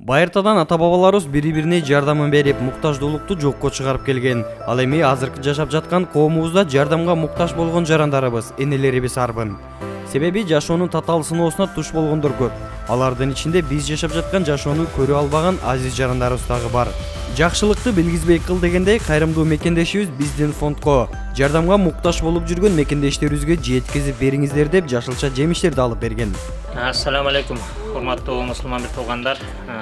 Байыртадан ата-бабаларыбыз бири-бирине жардамын берип, муктаждуулукту жокко чыгарып келген. Ал эми азыркы жашап жаткан коомубузда жардамга муктаж болгон жарандарыбыз, энелерибиз арбын. Себеби жашоонун татаал сыноосуна туш болгондор көп. Алардын ичинде биз жашап жаткан жашоону көрө албаган азиз жарандарыбыз дагы бар. Жакшылыкты билгизбей кыл дегендей, кайрымдуу мекендешибиз биздин фондко жардамга муктаж болуп жүргөн мекендештерибизге жеткизип бериңиздер деп жашылча жемиштерди алып берген. Ассаламу алейкум, урматтуу мусулман бир туугандар,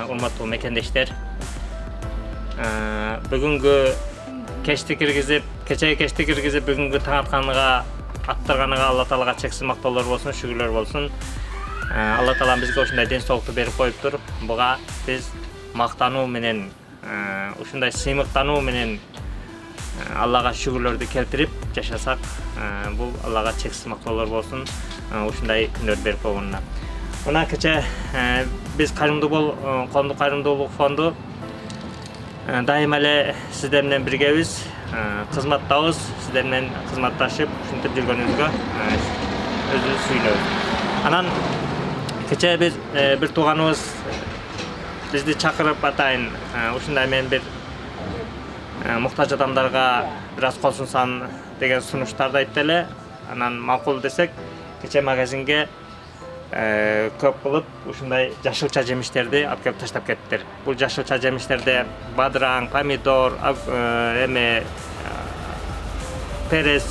урматтуу мекендештер. Бүгүнгү кечти киргизип, кечеги кечти киргизип, бүгүнгү таң атканга аттырганга Алла Таалага чексиз мактоолор болсун, шүгүрлөр болсун. Алла Таала бизге ушундай ден соолукту берип коюптур. Буга биз мактануу менен, ушундай сыймыктануу менен Аллага шүгүрлөрдү келтирип жашасак, бул Аллага чексиз мактоолор болсун. Ушундай күндөр берип койгонуна. Мына кече биз коомдук кайрымдуулук фонду дайыма эле сиздер менен биргебиз, кызматтабыз, сиздер менен кызматташып, ушинтип жүргөнүбүзгө өзүбүз сүйүнөбүз. Анан кече биз бир тууганыбыз бизди чакырып атайын, ушундай мен бир муктаж адамдарга бир аз кол сунсам деген сунуштарды айтты эле. Анан макул десек, кече магазинге көп кылып ушундай жашылча жемиштерди алып келип таштап кеттиер. Бул жашылча жемиштерде бадыраң, помидор, перес,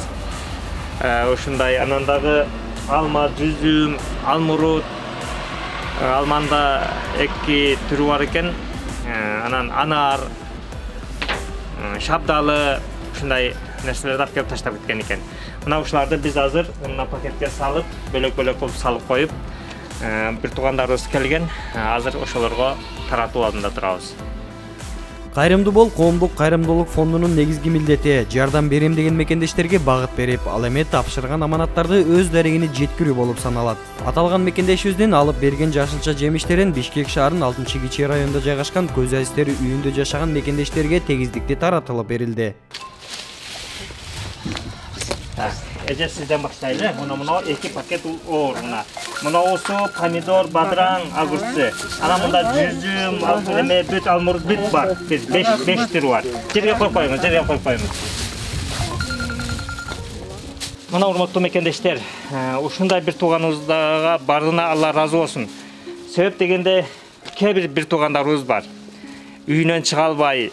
ушундай анан дагы алма, жүзүм, алмурут, алманда 2 түрү бар экен. Анан анар, шабдалы, ушундай нерселерди алып келип таштап кеткен экен. Мына ушуларды биз азыр мына пакетке салып, бөлөк-бөлөк кылып салып коюп, бир туугандарыбыз келген, азыр ошолорго таратуу алдында турабыз. Кайрымдуу бол коомдук кайрымдуулук фондунун негизги милдети жардам берем деген мекендештерге багыт берип, ал эми тапшырган аманаттарды өз дарегине жеткирүү болуп саналат. Аталган мекендешибиздин алып берген жашылча жемиштерин Бишкек шаарынын 6-Кичи районунда жайгашкан көз азиздери үйүндө жашаган мекендештерге тегиздикти таратылып берилди. Эже сизден баштайлы. Мына 2 пакет оор мына. Мунаусу помидор, бадыраң, огурцы. Анан мында жүзүм, бүт алмурут бүт бар. 5 түрү бар. Жерге коюп коюңуз, Мына урматтуу мекендештер, ушундай бир тууганыбызга бардына Алла разы болсун. Себеп дегенде бир туугандарыбыз бар. Үйүнөн чыга албай,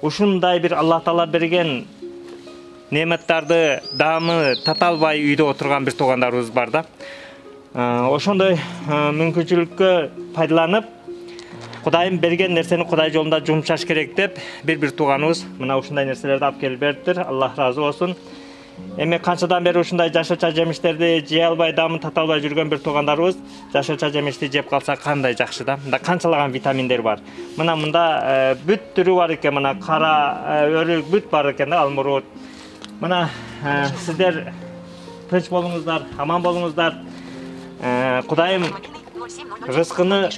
ушундай бир Алла Таала берген неметтарды даамы тата албай үйдө отурган бир туугандарыбыз бар да. Ошондой мүмкүнчүлүккө пайдаланып, Кудайым берген нерсени Кудай жолунда жумшаш керек деп, бир тууганыбыз мына ушундай нерселерди алып келип бериптир. Аллах разы болсун. Эми канчадан бери ушундай жашылча жемиштерди жей албай, даамын тата албай жүргөн бир туугандарыбыз жашылча жемишти жеп калса кандай жакшы да. Мында канчалаган витаминдер бар. Мында бүт түрү бар экен, мына кара, өрүк бүт бар экен да, алмурут. Мына сиздер тынч болуңуздар, аман болуңуздар. Кудайым рызкыны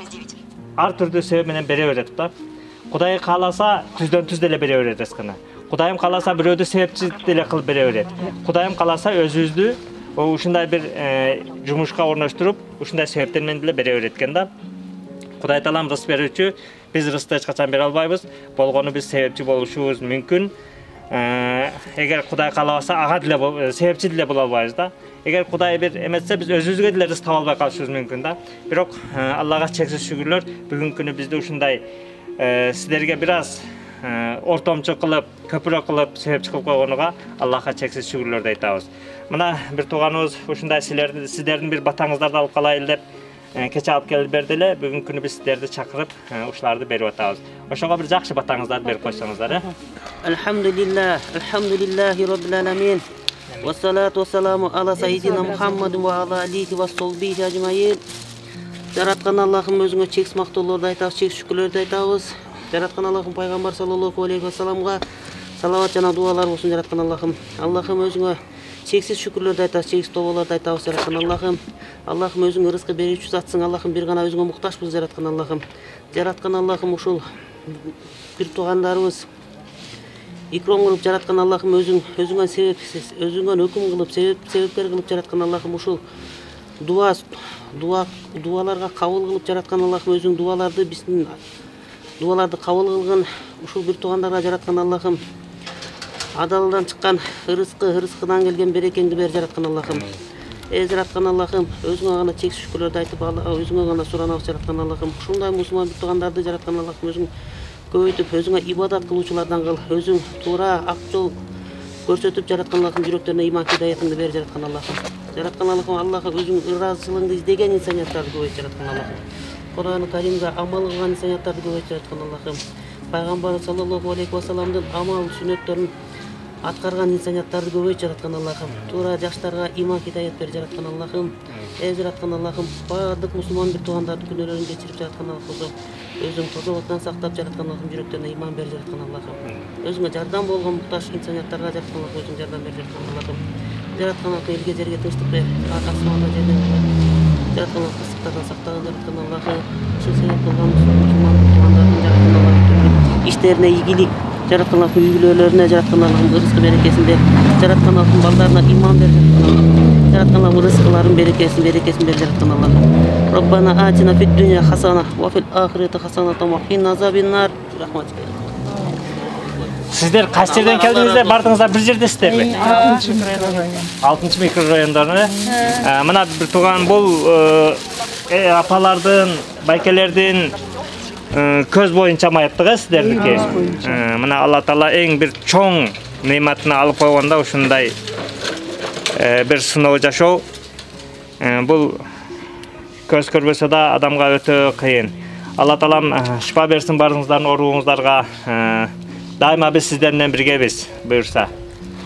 ар түрдүү себеп менен бере берет да. Кудай кааласа түздөн түз деле бере берет рызкыны. Кудайым кааласа бирөөдү себепчи деле кылып бере берет. Кудайым кааласа өзүбүздү ушундай бир жумушка орноштуруп, ушундай себептер менен деле бере берет экен да. Кудай Таалам рызык берүүчү, биз рызыкты эч качан бере албайбыз. Болгону биз себепчи болушубуз мүмкүн. Эгер Кудай каалабаса ага деле себепчи деле боло албайбыз да. Эгер Кудай бир эметсе биз өзүбүзгө деле рызык таба албай калышыбыз мүмкүн да. Бирок Аллага чексиз шүгүрлөр, бүгүнкү күнү бизди ушундай сиздерге бир аз ортомчу кылып, көпүрө кылып, себепчи кылып койгонуга Аллахка чексиз шүгүрлөрдү айтабыз. Мына бир тууганыбыз ушундай сиздердин бир батаңыздарды алып калайлы деп кече алып келип берди эле. Бүгүнкү күнү биз сиздерди чакырып, ушуларды берип атабыз. Ошого бир жакшы батаңыздарды берип койсоңуздар, Алхамдулиллахи Rabbil Alamin. Вассалату вассаламу ала сайидина Мухаммад ва ала алихи ва солбихи ажмаин. Жараткан Аллахым өзүңө чексиз мактоолорду айтабыз, чексиз шүкүрлөрдү айтабыз. Жараткан Аллахым пайгамбар саллаллаху алейхи вассаламга салават жана дуалар болсун. Жараткан Аллахым, Аллахым өзүңө чексиз шүкүрлөрдү айтабыз, чексиз тоболорду айтабыз. Жараткан Аллахым, Аллахым өзүң рызкы берүүчү затсың. Аллахым бир гана өзүңө муктажбыз. Жараткан Аллахым, жараткан Аллахым ушул бир туугандарыбыз икром кылып жараткан Аллахым өзүңө себепсиз, өзүңө өкүм кылып, себепкер кылып жараткан Аллахым ушул дуаларга кабыл кылып жараткан Аллахым өзүң дуаларды биздин Дуаларды кабыл кылгын. Ушул бир туугандарга жараткан Аллахым адалдан чыккан ырыскыдан келген берекеңди бер жараткан Аллахым. Жараткан Аллахым, өзүңө гана чексиз шүкүрлөрдү айтып, өзүңө гана суранабыз жараткан Аллахым. Ушундай мусулман бир туугандарды жараткан Аллахым, өзүң көбөйтүп, өзүңө ибадат кылуучулардан кыл, өзүң туура ак жол көрсөтүп жараткан Аллахым, жүрөктөрүнө иман хидаятыңды бер жараткан Аллахым. Жараткан Аллахым, Аллахка өзүң ыраазычылыгыңды издеген инсанияттарды көбөйт жараткан Аллахым. Кур'ан-ы Каримге амал кылган инсанияттарды көбөйт жараткан Аллахым. Пайгамбар саллаллаху алейхи ва салламдын амал сүннөттөрүн аткарган инсанияттарды көбөйт жараткан Аллахым. Туура жаштарга иман хидаят бер жараткан Аллахым. Жараткан Аллахым, баардык мусулман бир туугандардын күнөөлөрүн кечирип жараткан Аллахым. Өзүң тозоктон сактап жараткан Аллахым, жүрөктөрүнө иман бер жараткан Аллахым. Өзүңө жардам болгон муктаж инсанияттарга жараткан Аллахым, өзүң жардам бер жараткан Аллахым. Жараткан Аллахым, элге жерге тынчтык бер, асманда жерден жараткан Аллахым, кысыктардан сактаган жараткан Аллахым. Ушул себеп кылган мусулман туугандардын жараткан Аллахым, иштерине ийгилик жараткан Аллахым, үй бүлөлөрүнө жараткан Аллахым, ырыскы берекесин бер. Жараткан Аллахым, балдарына иман бер жараткан Аллахым. Жараткан Аллахым, рызкыларын берекесин бер жараткан Аллахым. Раббана атина фид дунья хасана ва фил ахирати хасанатан ва қина азабин нар. Рахматик. Сиздер кайсы жерден келдиңиздер? Бардыңыздар бир жердесиздерби? 6 микрорайондору. Мына бир тууган бул апалардын, байкелердин көз боюнча майыптыгы сиздердики. Мына Алла Таала эң бир чоң нематын алып койгондо ушундай бир сыноо жашоо. Бул көз көрбөсө да адамга өтө кыйын. Алла Таалам шифа берсин барыңыздардын ооруңуздарга. Дайыма биз сиздерден биргебиз, буюрса.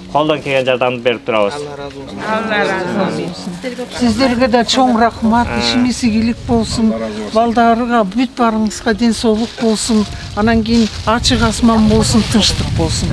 Колдон келген жардамды берип турабыз. Алла разы болсун. Сиздерге да чоң рахмат, ишиңиз ийгилик болсун. Балдарга бүт барыңызга ден соолук болсун. Анан кийин ачык асман болсун, тынчтык болсун.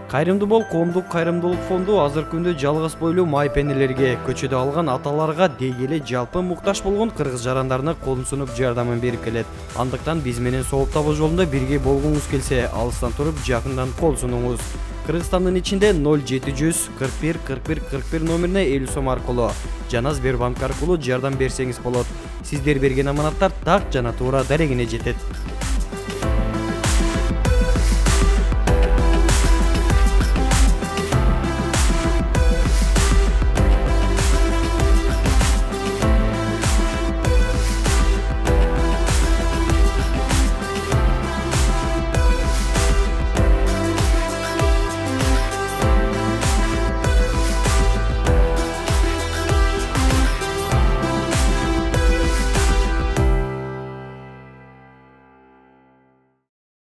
Кайрымдуу бол коомдук кайрымдуулук фонду азыркы күндө жалгыз бойлуу майпенелерге, көчөдө алган аталарга дегеле жалпы муктаж болгон кыргыз жарандарына колун сунуп жардамын берип келет. Андыктан биз менен сооп табуу жолунда бирге болгоңуз келсе, алыстан туруп жакындан кол сунуңуз. Кыргызстандын ичинде 0700 41 41 41 номерине 50 сом аркылуу жана Сбербанк аркылуу жардам берсеңиз болот. Сиздер берген аманаттар так жана туура дарегине жетет.